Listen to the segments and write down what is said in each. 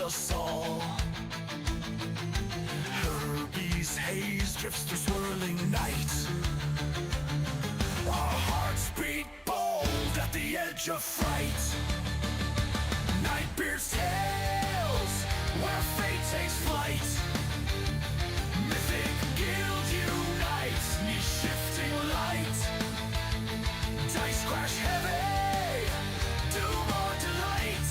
us all. Herbies haze drifts through swirling night. Our hearts beat bold at the edge of fright. Nightbeard's tales, where fate takes flight. Mythic Guild unites, niche shifting light. Dice crash heavy, doom or delight.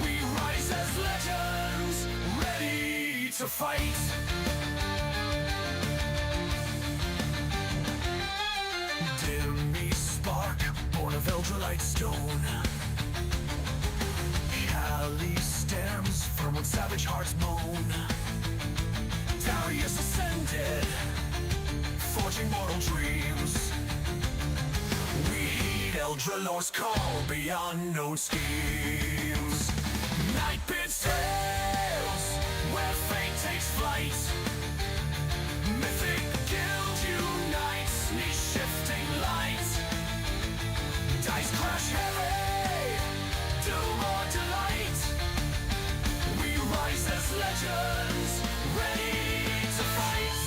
We rise as legends, ready to fight. Dimmy spark, born of Eldrelite stone. Cali stems firm when savage hearts moan. Darius ascended, forging mortal dreams. We heed Eldralor's call beyond known schemes. Nightbeard's tales, where fate takes flight. Mythic Guild unites, niche shifting light. Dice crash heavy, doom or delight. We rise as legends, ready to fight.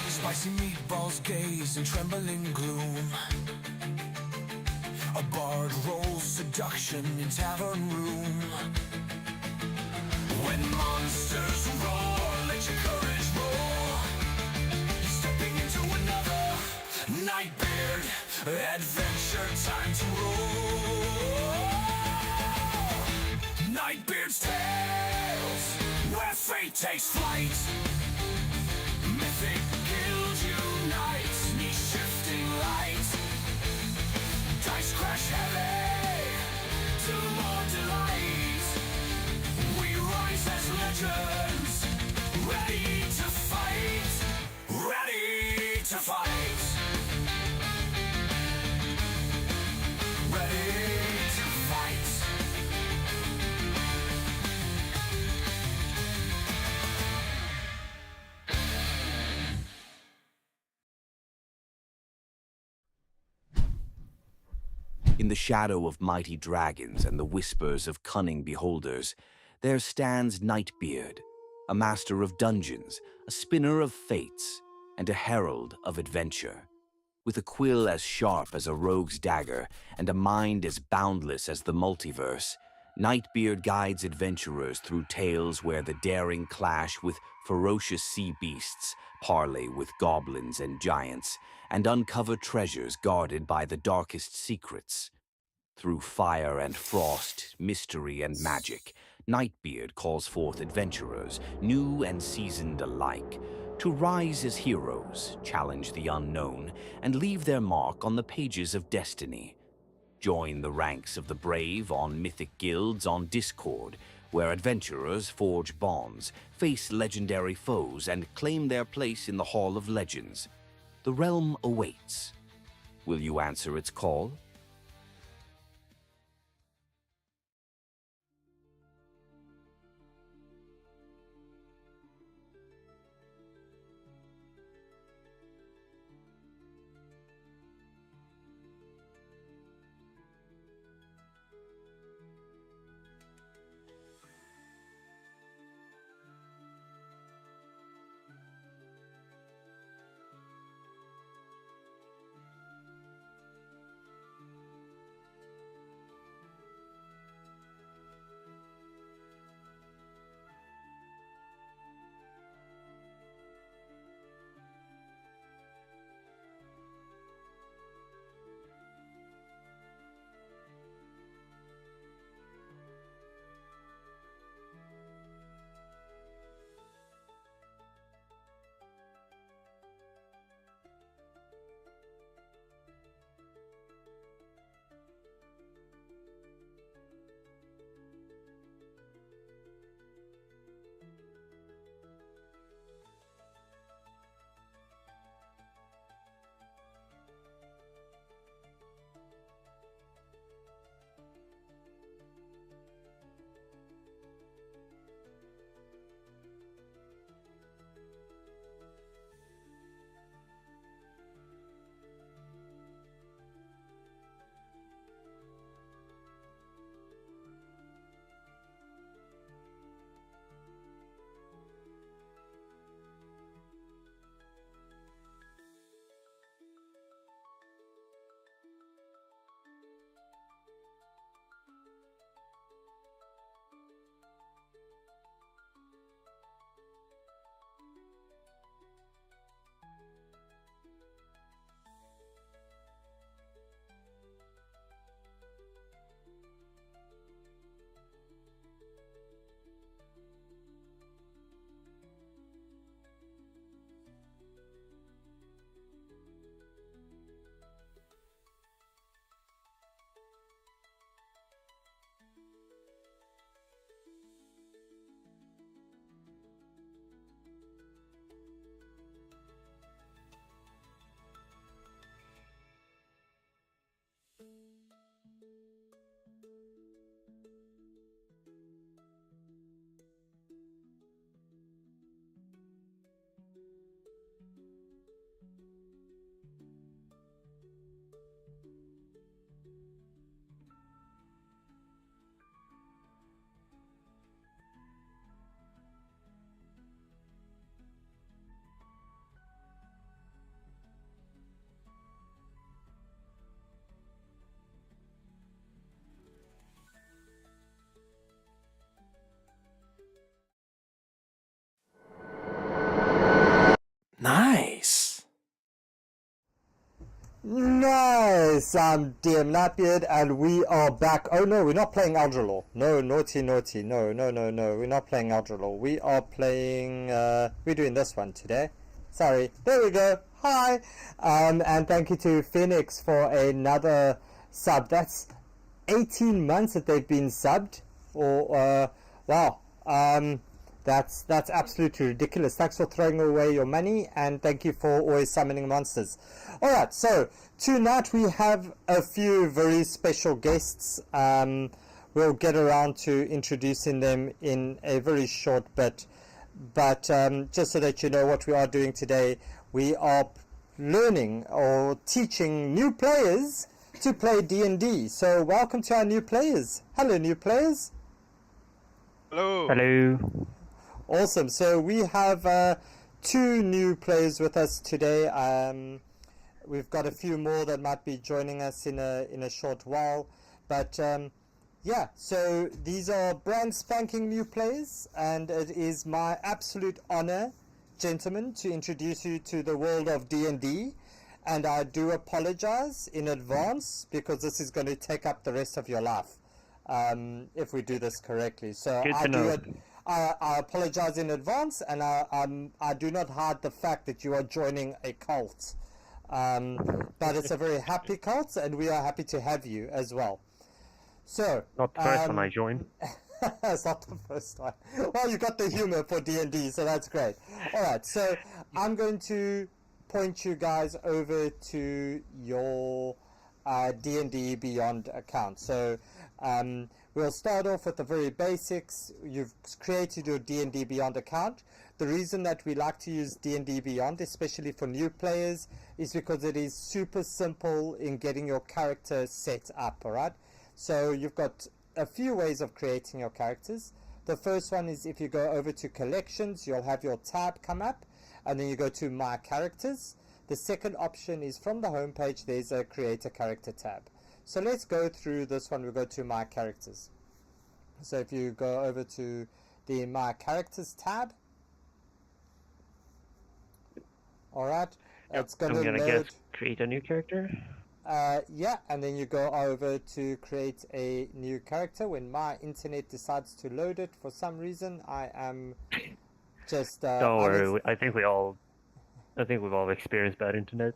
Spicy meatballs gaze in trembling gloom. A bard rolls seduction in tavern room. When monsters roar, let your courage roar. You're stepping into another Nightbeard adventure, time to roll. Nightbeard's tales, where fate takes flight. Mythic Guild unites, niche shifting light. Dice crash heavy, doom or delight. We rise as legends, ready to fight, ready to fight. Ready to fight. In the shadow of mighty dragons and the whispers of cunning beholders, there stands Nightbeard, a master of dungeons, a spinner of fates, and a herald of adventure. With a quill as sharp as a rogue's dagger and a mind as boundless as the multiverse, Nightbeard guides adventurers through tales where the daring clash with ferocious sea beasts, parley with goblins and giants, and uncover treasures guarded by the darkest secrets. Through fire and frost, mystery and magic, Nightbeard calls forth adventurers, new and seasoned alike, to rise as heroes, challenge the unknown, and leave their mark on the pages of destiny. Join the ranks of the brave on Mythic Guilds on Discord, where adventurers forge bonds, face legendary foes, and claim their place in the Hall of Legends. The realm awaits. Will you answer its call? Nice! I'm DM Nightbeard and we are back. Oh no, we're not playing Eldralore. No, naughty. No. We're not playing Eldralore. We are playing, we're doing this one today. Sorry. There we go. Hi! And thank you to Phoenix for another sub. That's 18 months that they've been subbed. Or, wow. That's absolutely ridiculous. Thanks for throwing away your money, and thank you for always summoning monsters. Alright, so tonight we have a few very special guests. We'll get around to introducing them in a very short bit. But just so that you know what we are doing today, we are learning or teaching new players to play D&D. So welcome to our new players. Hello, new players. Hello. Hello. Awesome. So we have two new players with us today. We've got a few more that might be joining us in a short while. But yeah, so these are brand spanking new players, and it is my absolute honor, gentlemen, to introduce you to the world of D&D. And I do apologize in advance because this is going to take up the rest of your life if we do this correctly. So I apologize in advance, and I do not hide the fact that you are joining a cult. But it's a very happy cult, and we are happy to have you as well. So Not the first time I joined. it's not the first time. Well, you got the humor for D&D, so that's great. All right, so I'm going to point you guys over to your D&D Beyond account. So we'll start off with the very basics. You've created your D&D Beyond account. The reason that we like to use D&D Beyond, especially for new players, is because it is super simple in getting your character set up, all right? So you've got a few ways of creating your characters. The first one is if you go over to Collections, you'll have your tab come up, and then you go to My Characters. The second option is from the home page, there's a Create a Character tab. So let's go through this one. We'll go to My Characters. So if you go over to the My Characters tab, alright, it's going to I'm gonna load. guess create a new character. Yeah, and then you go over to create a new character. When my internet decides to load it for some reason, I am just... Don't worry, I think we've all experienced bad internet.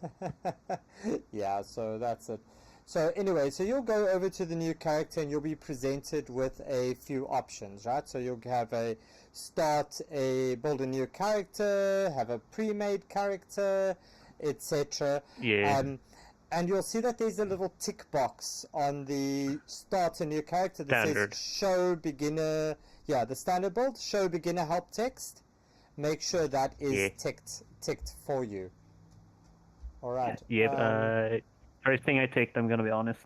Yeah, so that's it. So anyway, so you'll go over to the new character and you'll be presented with a few options, right? So you'll have a build a new character, have a pre-made character, etc. Yeah. And you'll see that there's a little tick box on the start a new character that Standard. says show beginner, the standard build, show beginner help text. Make sure that is ticked for you. All right. Yep. First thing I ticked, I'm gonna be honest.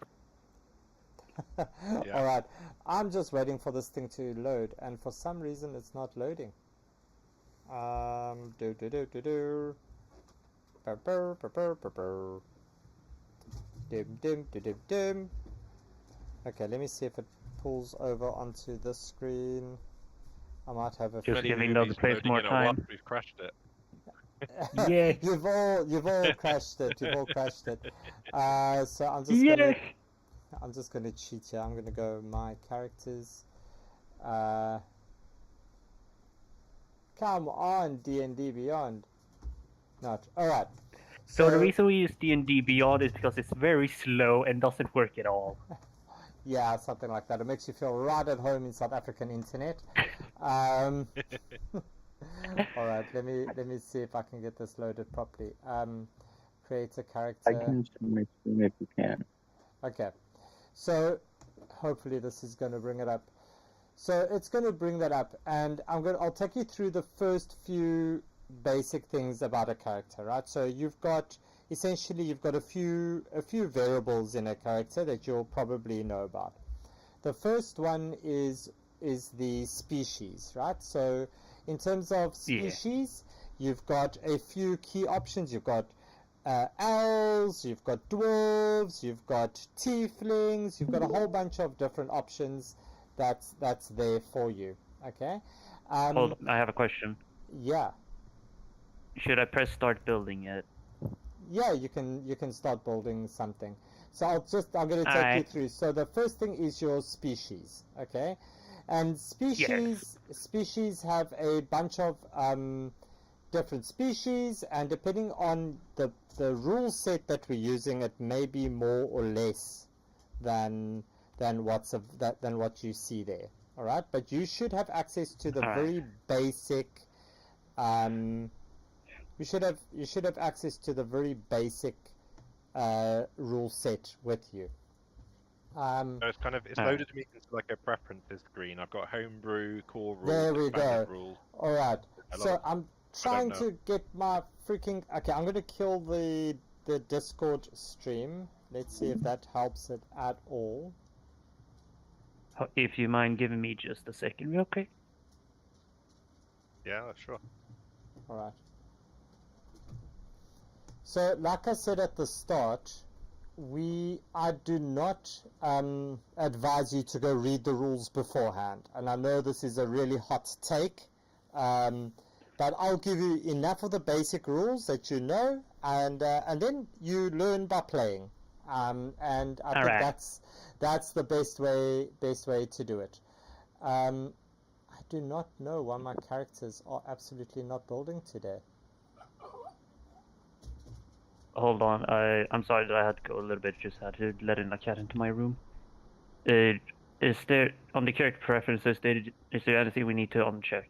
Yeah. All right. I'm just waiting for this thing to load, and for some reason it's not loading. Dim. Okay, let me see if it pulls over onto this screen. I might have a Just Many giving the other movies place loading more in at time. once, We've crashed it. Yeah. You've all crashed it. You've all crashed it. So I'm just gonna cheat here. I'm gonna go My Characters. Come on, D&D Beyond. Not all right. So the reason we use D&D Beyond is because it's very slow and doesn't work at all. Yeah, something like that. It makes you feel right at home in South African internet. All right, let me see if I can get this loaded properly. Create a character. I can show my screen if you can. Okay, so hopefully this is going to bring it up. So it's going to bring that up, and I'll take you through the first few basic things about a character, right? So you've got a few variables in a character that you'll probably know about. The first one is the species, right? So in terms of species, you've got a few key options. You've got elves, you've got dwarves, you've got tieflings, you've got a whole bunch of different options that's there for you. Okay. Hold on, I have a question. Yeah. Should I press start building it? yeah, you can start building something. So I'm going to take you Alright. through. So the first thing is your species, okay? And species have a bunch of different species, and depending on the rule set that we're using, it may be more or less than what you see there. All right, but you should have access to the very basic. You should have access to the very basic rule set with you. So it's kind of loaded me into like a preferences screen. I've got homebrew, core rules, There we expanded go. rules. All right. A lot So of- I'm trying to get my freaking. Okay, I'm going to kill the Discord stream. Let's see if that helps it at all. If you mind giving me just a second, real quick. Yeah, sure. All right. So, like I said at the start, I do not advise you to go read the rules beforehand. And I know this is a really hot take, but I'll give you enough of the basic rules that you know, and then you learn by playing. And I think that's the best way to do it. I do not know why my characters are absolutely not building today. Hold on, I'm sorry that I had to go a little bit. Just had to let in a cat into my room. Is there on the character preferences? Is there anything we need to uncheck?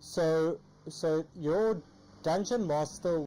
So your dungeon master